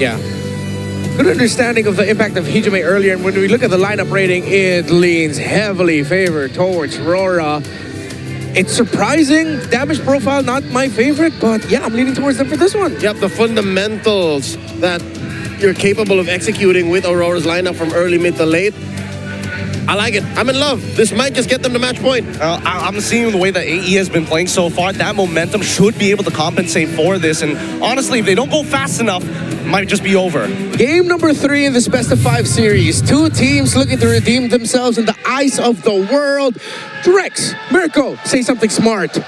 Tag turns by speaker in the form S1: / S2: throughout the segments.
S1: Yeah. Good understanding of the impact of Hijime earlier, and when we look at the lineup rating, it leans heavily favored towards RORA. It's surprising. Damage profile, not my favorite, but yeah, I'm leaning towards them for this one.
S2: Yep, the fundamentals that you're capable of executing with Aurora's lineup from early, mid to late. I like it. I'm in love. This might just get them to match point.
S3: I'm seeing the way that AE has been playing so far. That momentum should be able to compensate for this. And honestly, if they don't go fast enough, it might just be over.
S1: Game number 3 in this best-of-5 series. 2 teams looking to redeem themselves in the eyes of the world. Drex, Mirko, say something smart.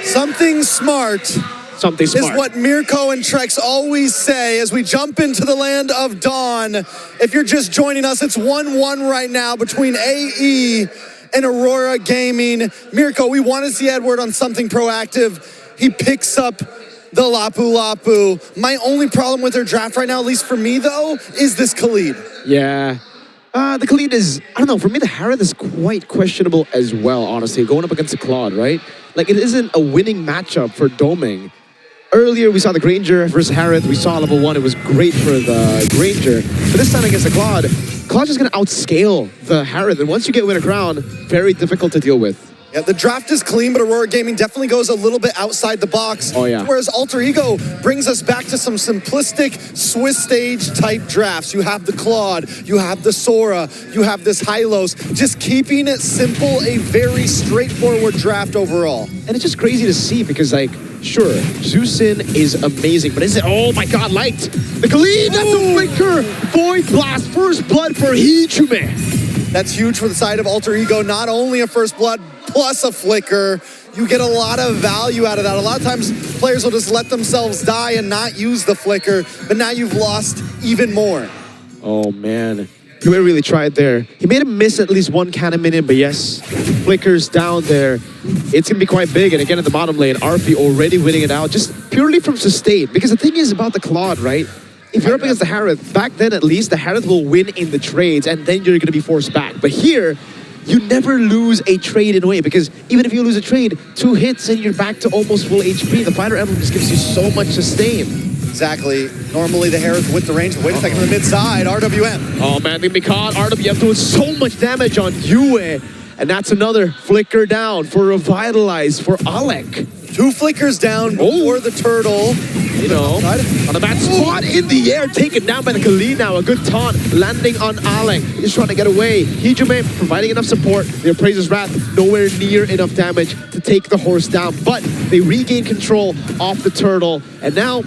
S4: Something smart.
S1: Something smart.
S4: Is what Mirko and Trex always say as we jump into the land of Dawn. If you're just joining us, it's 1-1 right now between AE and Aurora Gaming. Mirko, we want to see Edward on something proactive. He picks up the Lapu Lapu. My only problem with their draft right now, at least for me though, is this Khalid.
S1: Yeah. The Khalid is, I don't know, for me the Harith is quite questionable as well, honestly, going up against the Claude, right? Like, it isn't a winning matchup for Doming. Earlier, we saw the Granger versus Harith. We saw level 1. It was great for the Granger. But this time against the Claude, Claude's just going to outscale the Harith. And once you get Winner Crown, very difficult to deal with.
S4: Yeah, the draft is clean, but Aurora Gaming definitely goes a little bit outside the box.
S1: Oh, yeah.
S4: Whereas Alter Ego brings us back to some simplistic Swiss stage type drafts. You have the Claude, you have the Sora, you have this Hylos. Just keeping it simple, a very straightforward draft overall.
S1: And it's just crazy to see because, like, sure, Zeusin is amazing, but is it, oh my god, light! The Khalid, that's a flicker! Void Blast, first blood for Hijime!
S4: That's huge for the side of Alter Ego. Not only a first blood, plus a flicker. You get a lot of value out of that. A lot of times players will just let themselves die and not use the flicker, but now you've lost even more.
S1: Oh man, he really tried there. He made him miss at least one cannon minion, but yes, flickers down there. It's gonna be quite big, and again at the bottom lane, Arfi already winning it out, just purely from sustain. Because the thing is about the Claude, right? If you're up against the Harith, back then at least, the Harith will win in the trades, and then you're gonna be forced back. But here, you never lose a trade in a way, because even if you lose a trade, 2 hits and you're back to almost full HP. The Fighter Emblem just gives you so much sustain.
S4: Exactly. Normally the Harith with the range. Wait a second, on the mid side, RWM.
S1: Oh man, they be caught. RWM doing so much damage on Yue. And that's another flicker down for Revitalize for Alec.
S4: 2 flickers down before the turtle.
S1: You know, on a bad spot in the air, taken down by the Khalid now. A good taunt landing on Alec. He's trying to get away. Hijime providing enough support. The Appraiser's Wrath nowhere near enough damage to take the horse down. But they regain control off the turtle. And now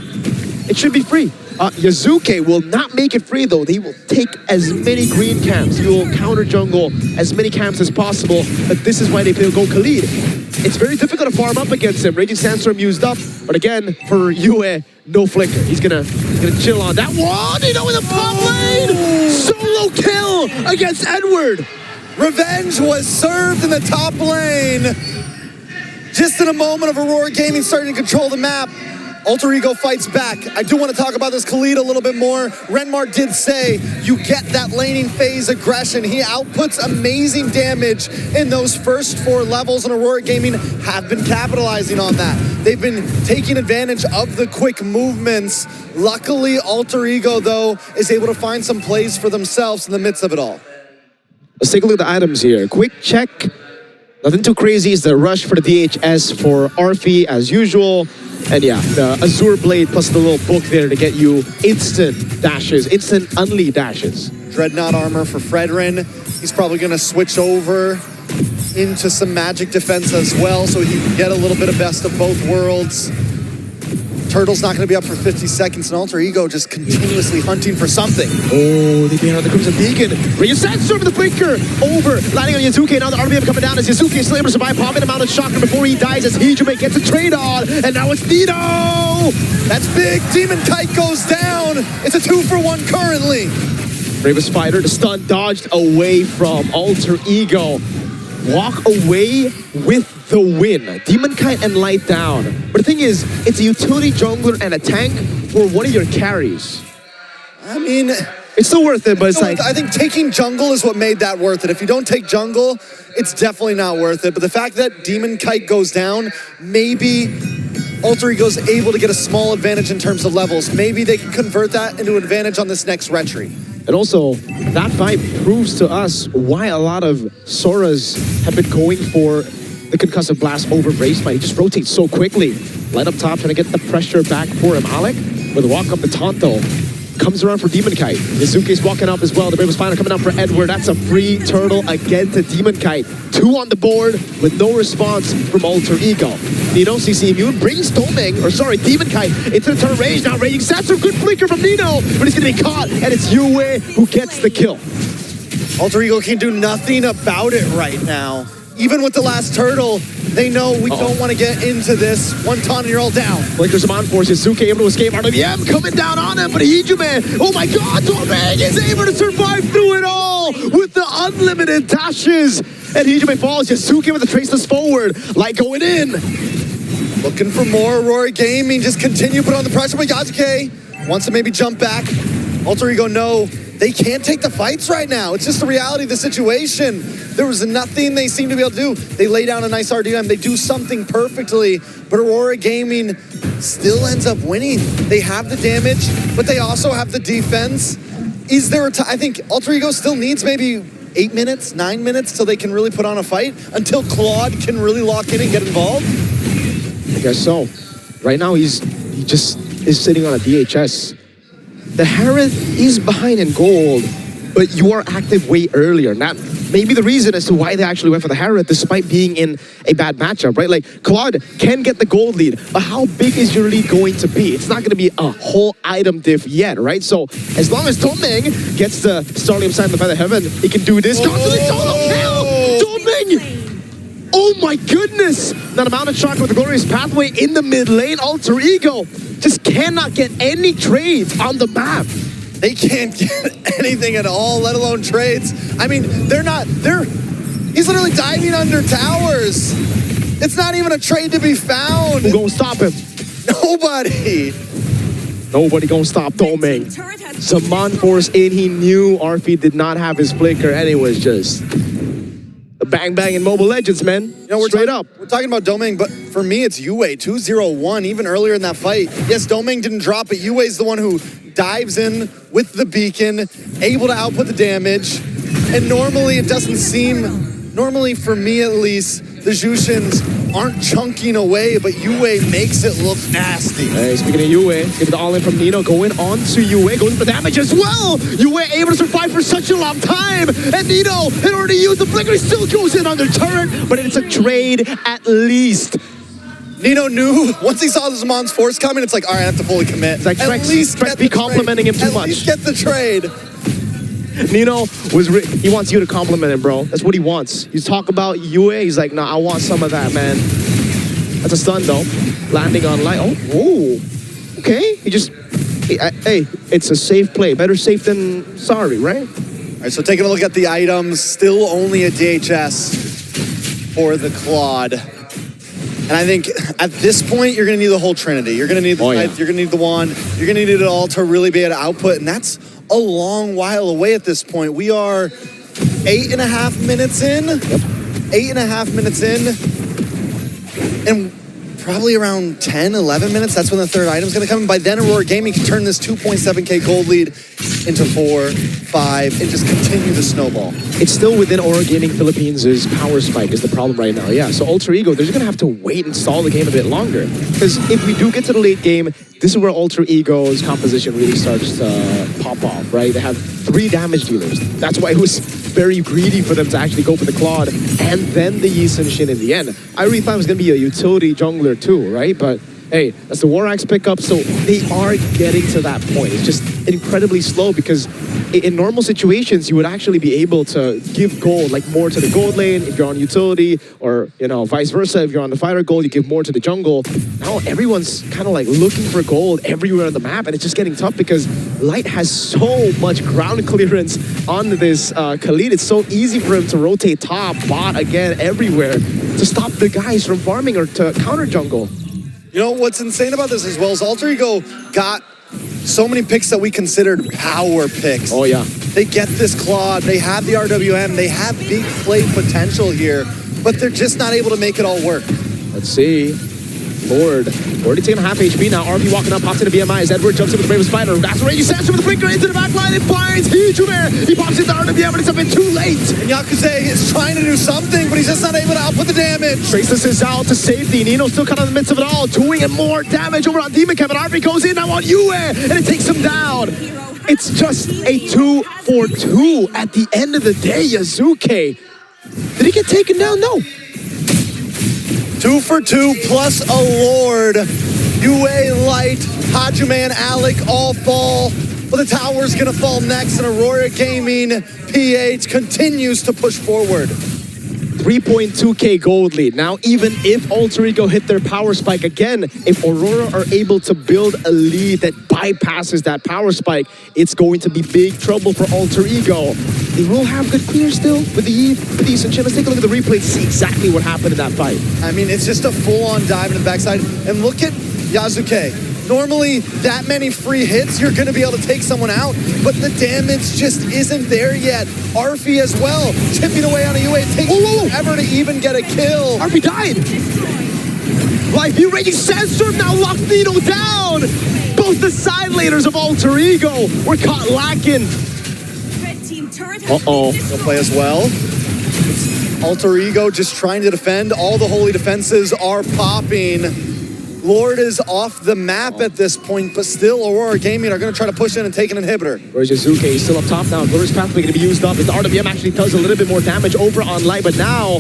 S1: it should be free. Yazuke will not make it free though. They will take as many green camps. He will counter jungle as many camps as possible. But this is why they play go Khalid. It's very difficult to farm up against him. Raging Sandstorm used up, but again, for Yue, no flicker. He's gonna chill on that one. You know, in the top lane, solo kill against Edward.
S4: Revenge was served in the top lane. Just in a moment of Aurora Gaming starting to control the map. Alter Ego fights back. I do want to talk about this Khalid a little bit more. Renmar did say you get that laning phase aggression. He outputs amazing damage in those first 4 levels, and Aurora Gaming have been capitalizing on that. They've been taking advantage of the quick movements. Luckily, Alter Ego, though, is able to find some plays for themselves in the midst of it all.
S1: Let's take a look at the items here. Quick check. Nothing too crazy. It's the rush for the DHS for Arfi as usual. And yeah, the Azure Blade plus the little book there to get you instant dashes, instant unlead dashes.
S4: Dreadnought armor for Fredrin. He's probably going to switch over into some magic defense as well, so he can get a little bit of best of both worlds. Turtle's not going to be up for 50 seconds, and Alter Ego just continuously hunting for something.
S1: Oh, they beat on the Crimson Beacon. Raging Sandstorm with the flicker over, landing on Yazuke. Now the RBM coming down as Yazuke is able to survive, popping him out of shocker before he dies as Hijime gets a trade on, and now it's Nito!
S4: That's big. Demon Kite goes down. It's a 2-for-1 currently.
S1: Bravest Fighter, the stun dodged away from Alter Ego. Walk away with the win. Demon Kite and Light down. But the thing is, it's a utility jungler and a tank for one of your carries.
S4: I mean,
S1: it's still worth it, but it's like...
S4: I think taking jungle is what made that worth it. If you don't take jungle, it's definitely not worth it. But the fact that Demon Kite goes down, maybe Alter Ego's able to get a small advantage in terms of levels. Maybe they can convert that into an advantage on this next retry.
S1: And also, that fight proves to us why a lot of Soras have been going for the concussive blast over Bracemite. He just rotates so quickly. Light up top, trying to get the pressure back for him. Alec with a walk up the Tonto. Comes around for Demon Kite. Mizuki's walking up as well. The Bravest Final coming up for Edward. That's a free turtle again to Demon Kite. 2 on the board with no response from Alter Ego. Nino, CC Immune brings Demon Kite into the turret range. Now Raging Sats, a good flicker from Nino, but he's gonna be caught, and it's Yue who gets the kill.
S4: Alter Ego can do nothing about it right now. Even with the last turtle, they know we don't want to get into this. One ton and you're all down.
S1: Blinkers him on for Suzuki, able to escape. RWM coming down on him, but Hijume, oh my god, Tormang is able to survive through it all with the unlimited dashes. And Hijume falls, Yasuke with the traceless forward, Light going in.
S4: Looking for more. Aurora Gaming just continue to put on the pressure, but Yasuke wants to maybe jump back. Alter Ego, no, they can't take the fights right now. It's just the reality of the situation. There was nothing they seem to be able to do. They lay down a nice RDM. They do something perfectly, but Aurora Gaming still ends up winning. They have the damage, but they also have the defense. Is there a time? I think Alter Ego still needs maybe 8 minutes, 9 minutes till they can really put on a fight, until Claude can really lock in and get involved.
S1: I guess so. Right now, he just is sitting on a DHS. The Harith is behind in gold, but you are active way earlier. And that may be the reason as to why they actually went for the Harith despite being in a bad matchup, right? Like, Claude can get the gold lead, but how big is your lead going to be? It's not going to be a whole item diff yet, right? So as long as Domeng gets the Starlium side of the Feather Heaven, he can do this. Constantly solo kill! Domeng! Oh my goodness! That amount of shock with the glorious pathway in the mid lane. Alter Ego just cannot get any trades on the map.
S4: They can't get anything at all, let alone trades. I mean, he's literally diving under towers. It's not even a trade to be found.
S1: Who gonna stop him?
S4: Nobody.
S1: Nobody gonna stop Domeng. Saman force in, he knew Arfi did not have his flicker, and it was just a bang in Mobile Legends, man.
S4: You know, we're talking about Domeng, but for me, it's Yue, 2-0-1, even earlier in that fight. Yes, Domeng didn't drop, but Yue's the one who dives in with the beacon, able to output the damage. And normally it doesn't seem, normally for me at least, the Jushins aren't chunking away, but Yue makes it look nasty.
S1: Hey, speaking of Yue, give the all-in from Nino, going on to Yue, going for damage as well. Yue able to survive for such a long time, and Nino had already used the flicker, he still goes in on the turret, but it's a trade at least.
S4: Nino knew, once he saw the Zaman's force coming, it's like, all right, I have to fully commit.
S1: It's like,
S4: at least
S1: be complimenting him too much.
S4: At least get the trade.
S1: Nino he wants you to compliment him, bro. That's what he wants. You talk about Yue, he's like, nah, I want some of that, man. That's a stun, though. Landing on light. Oh, okay. He just, hey, it's a safe play. Better safe than sorry, right?
S4: All right, so taking a look at the items, still only a DHS for the Claude. And I think at this point, you're going to need the whole trinity. You're going to need the Scythe, you're going to need the wand, you're going to need it all to really be able to output, and that's a long while away at this point. We are 8.5 minutes in. Yep. 8.5 minutes in. And probably around 10, 11 minutes, that's when the third item's gonna come. And by then, Aurora Gaming can turn this 2.7K gold lead into 4, 5, and just continue the snowball.
S1: It's still within Aurora Gaming Philippines' power spike is the problem right now. Yeah, so Alter Ego, they're just gonna have to wait and stall the game a bit longer. Because if we do get to the late game, this is where Alter Ego's composition really starts to pop off, right? They have 3 damage dealers. That's why it was very greedy for them to actually go for the Claude and then the Yi Sun Shin in the end. I really thought it was gonna be a utility jungler too, right? But hey, that's the Warax pickup, so they are getting to that point. It's just incredibly slow because in normal situations, you would actually be able to give gold, like more to the gold lane if you're on utility, or, you know, vice versa. If you're on the fighter gold, you give more to the jungle. Now everyone's kind of like looking for gold everywhere on the map, and it's just getting tough because Light has so much ground clearance on this Khalid. It's so easy for him to rotate top, bot, again, everywhere to stop the guys from farming or to counter jungle.
S4: You know, what's insane about this as well is Alter Ego got so many picks that we considered power picks.
S1: Oh, yeah.
S4: They get this Claude, they have the RWM, they have big play potential here, but they're just not able to make it all work.
S1: Let's see. Lord already taking half HP now. RP walking up, pops into BMI as Edward jumps in with the Bravest Fighter. That's Raging Sandstorm with the Blinker into the back line. It finds Hujumer. He pops into RWM, but it's a bit too late.
S4: And Yakuza is trying to do something, but he's just not able to output the damage.
S1: Traces is out to safety. Nino still kind of in the midst of it all, doing more damage over on Demon Kevin. RP goes in now on Yue, and it takes him down. It's just a 2-for-2 at the end of the day. Yazuke, did he get taken down? No.
S4: 2 for 2 plus a Lord. UA, Light, Hajime, and Alec all fall. But the tower's gonna fall next, and Aurora Gaming PH continues to push forward.
S1: 3.2k gold lead. Now, even if Alter Ego hit their power spike again, if Aurora are able to build a lead that bypasses that power spike, it's going to be big trouble for Alter Ego. They will have good clear still with the Eve, with the East and Chim. Let's take a look at the replay to see exactly what happened in that fight.
S4: I mean, it's just a full-on dive in the backside. And look at Yazuke. Normally, that many free hits, you're going to be able to take someone out, but the damage just isn't there yet. Arfi as well, chipping away on a UA. It takes forever to even get a kill.
S1: Arfi died. Life View Raging Sandstorm now locks Nino down. Both the side laners of Alter Ego were caught lacking. Uh-oh.
S4: He'll play as well. Alter Ego just trying to defend. All the holy defenses are popping. Lord is off the map at this point, but still Aurora Gaming are going to try to push in and take an inhibitor.
S1: Whereas Yazuke is still up top now. Glorious Pathway going to be used up. And the RWM actually does a little bit more damage over on Light, but now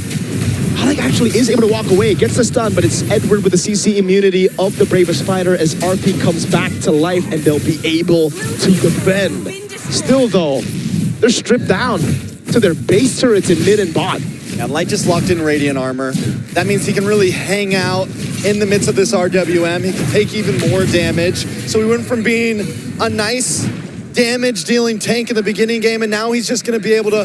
S1: Alec actually is able to walk away, gets the stun, but it's Edward with the CC immunity of the Bravest Fighter as RP comes back to life and they'll be able to defend. Still though, they're stripped down to their base turrets in mid and bot.
S4: Yeah, Light just locked in Radiant Armor. That means he can really hang out in the midst of this RWM. He can take even more damage. So we went from being a nice damage-dealing tank in the beginning game, and now he's just going to be able to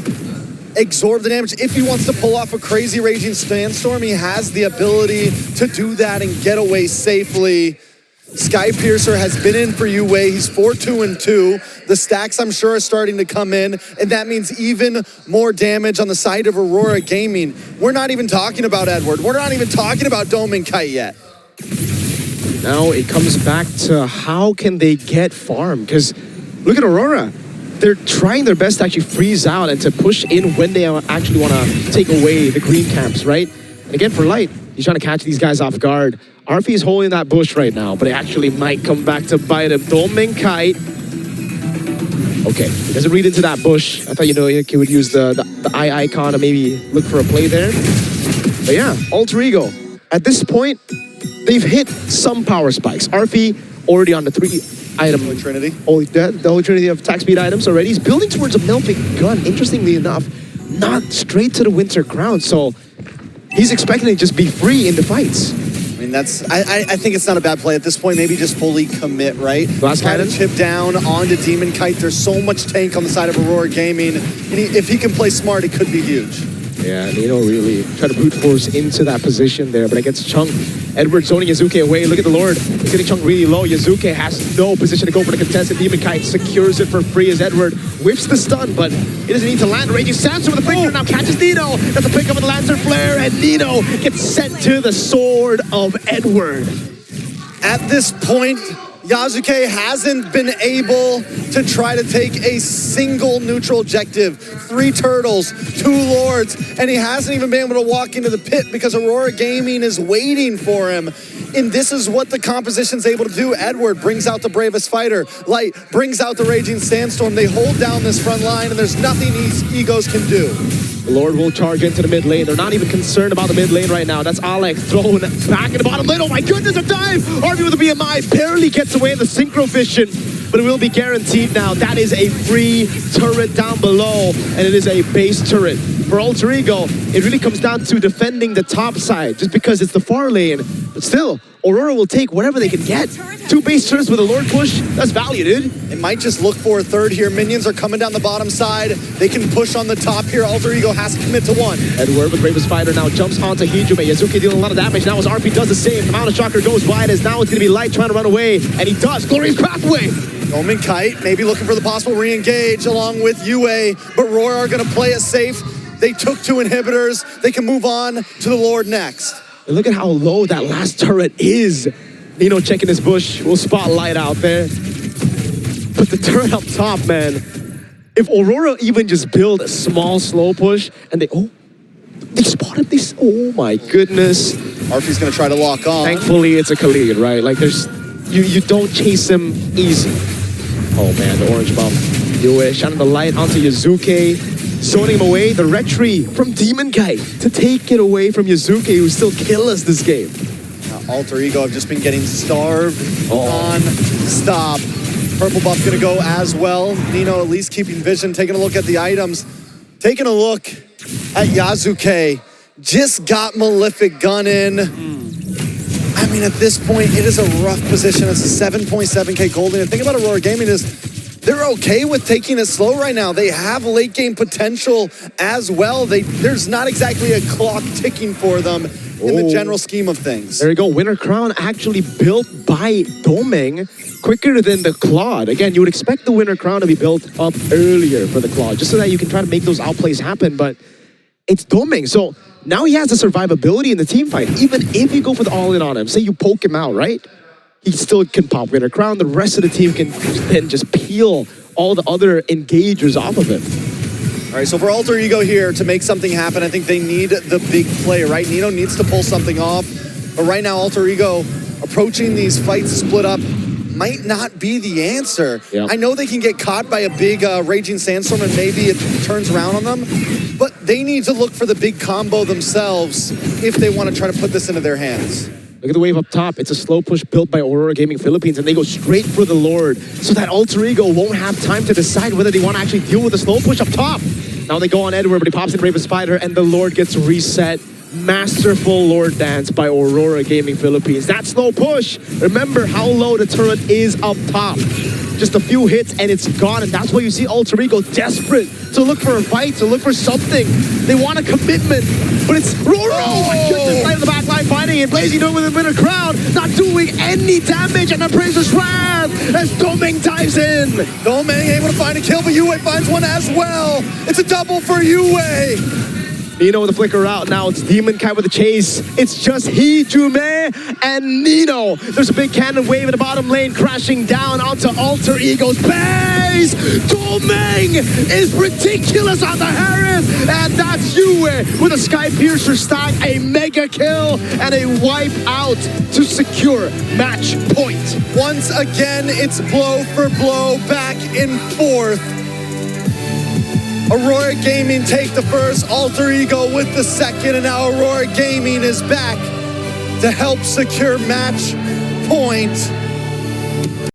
S4: absorb the damage. If he wants to pull off a crazy Raging Sandstorm, he has the ability to do that and get away safely. Sky Piercer has been in for UA. He's 4-2-2. The stacks, I'm sure, are starting to come in, and that means even more damage on the side of Aurora Gaming. We're not even talking about Edward. We're not even talking about Dome and Kite yet.
S1: Now it comes back to how can they get farm? Because look at Aurora. They're trying their best to actually freeze out and to push in when they actually want to take away the green camps, right? And again, for Light, he's trying to catch these guys off guard. Arfi is holding that bush right now, but it actually might come back to bite him. Dome Kite. Okay, he doesn't read into that bush. I thought, you know, he would use the eye icon and maybe look for a play there. But yeah, Alter Ego. At this point, they've hit some power spikes. Arfi already on the 3-item.
S4: Holy Trinity.
S1: The Holy Trinity of attack speed items already. He's building towards a melting gun, interestingly enough, not straight to the Winter Crown. So he's expecting to just be free in the fights.
S4: I mean, I think it's not a bad play at this point. Maybe just fully commit, right?
S1: Last
S4: Try to
S1: cannon.
S4: chip down onto Demon Kite. There's so much tank on the side of Aurora Gaming. And if he can play smart, it could be huge.
S1: Yeah, Nino really try to brute force into that position there, but against Chung, Edward zoning Yazuke away. Look at the Lord. He's getting Chung really low. Yazuke has no position to go for the contested. Demon Kite secures it for free as Edward whips the stun, but he doesn't need to land. Raging Sandstorm with the flicker now catches Nino. That's a pick up with the Lancer Flare, and Nino gets sent to the sword of Edward.
S4: At this point, Yazuke hasn't been able to try to take a single neutral objective. 3 turtles, 2 lords, and he hasn't even been able to walk into the pit because Aurora Gaming is waiting for him. And this is what the composition's able to do. Edward brings out the Bravest Fighter. Light brings out the Raging Sandstorm. They hold down this front line, and there's nothing these egos can do.
S1: The Lord will charge into the mid lane. They're not even concerned about the mid lane right now. That's Alec thrown back in the bottom lane. Oh my goodness, a dive! RB with the BMI barely gets away in the synchro vision, but it will be guaranteed now. That is a free turret down below, and it is a base turret. For Alter Ego, it really comes down to defending the top side, just because it's the far lane. But still, Aurora will take whatever they can get. 2 base turrets with a Lord push, that's value, dude.
S4: It might just look for a third here. Minions are coming down the bottom side. They can push on the top here. Alter Ego has to commit to 1.
S1: Edward with Bravest Fighter now jumps onto Hijime. Yazuki dealing a lot of damage. Now as RP does the same. The Mountain Shocker goes wide as now it's going to be Light trying to run away. And he does. Glorious Pathway.
S4: Omen Kite maybe looking for the possible re-engage along with UA, but RORA are going to play it safe. They took 2 inhibitors. They can move on to the Lord next.
S1: And look at how low that last turret is. Nino checking his bush. We'll spotlight out there. But the turret up top, man. If Aurora even just build a small slow push and they spotted this. Oh my goodness.
S4: Arfy's gonna try to lock on.
S1: Thankfully, it's a Khalid, right? Like there's, you don't chase him easy. Oh man, the orange buff. Yue shining the light onto Yazuke, zoning him away. The retry from Demon Kite to take it away from Yazuke, who still kill us this game.
S4: Alter Ego have just been getting starved non-stop. Purple buff gonna go as well. Nino at least keeping vision, taking a look at the items. Taking a look at Yazuke. Just got Malefic Gun in. I mean, at this point, it is a rough position. It's a 7.7k gold. And the thing about Aurora Gaming is they're okay with taking it slow right now. They have late game potential as well. There's not exactly a clock ticking for them in the general scheme of things.
S1: There you go. Winter Crown actually built by Domeng quicker than the Claude. Again, you would expect the Winter Crown to be built up earlier for the Claude, just so that you can try to make those outplays happen, but it's Domeng. So now he has the survivability in the team fight. Even if you go for the all-in on him, say you poke him out, right? He still can pop Winter Crown. The rest of the team can then just peel all the other engagers off of him.
S4: All right, so for Alter Ego here to make something happen, I think they need the big play, right? Nino needs to pull something off. But right now, Alter Ego approaching these fights split up might not be the answer.
S1: Yeah.
S4: I know they can get caught by a big raging sandstorm and maybe it turns around on them, but they need to look for the big combo themselves if they want to try to put this into their hands.
S1: Look at the wave up top. It's a slow push built by Aurora Gaming Philippines, and they go straight for the Lord so that Alter Ego won't have time to decide whether they want to actually deal with the slow push up top. Now they go on Edward, but he pops in Raven Spider, and the Lord gets reset. Masterful Lord dance by Aurora Gaming Philippines. That slow push, remember how low the turret is up top. Just a few hits and it's gone, and that's why you see Alter Ego desperate to look for a fight, to look for something. They want a commitment, but it's RORA. Oh my goodness, right in the back line fighting it. Blazy doing with a Winter Crown, not doing any damage, and the Praiser's Wrath as Domeng dives in.
S4: Domeng able to find a kill, but Yue finds one as well. It's a double for Yue.
S1: Nino with the flicker out. Now it's Demon Kite with the chase. It's just Jume and Nino. There's a big cannon wave in the bottom lane crashing down onto Alter Ego's base. Domeng is ridiculous on the Harris. And that's Yue with a Sky Piercer stack, a mega kill, and a wipe out to secure match point.
S4: Once again, it's blow for blow, back and forth. Aurora Gaming take the first, Alter Ego with the second, and now Aurora Gaming is back to help secure match point.